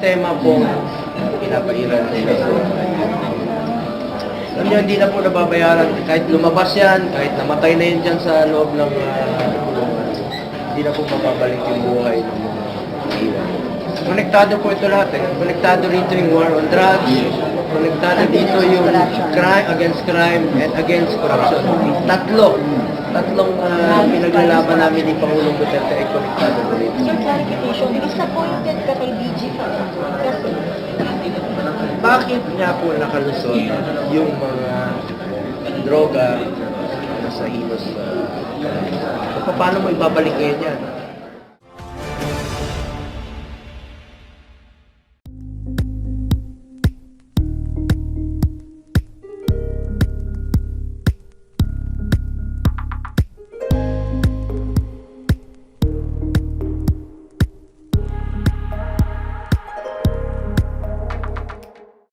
sistema pong pinapairan nila po. Alam niyo, hindi na po nababayaran. Kahit lumabas yan, kahit namatay na yun dyan sa loob ng hindi na po mababalik yung buhay ng mga iwan. Konektado po ito lahat eh. Konektado rito yung war on drugs, konektado dito yung crime against crime and against corruption. Tatlong pinaglalaban namin ni Pangulong Duterte ay konektado po rito. Sir, clarification, isa po yung ka kay BG kasi Bakit nga po nakalusot yung mga droga na sa hilos? Paano mo ibabalik ngayon yan?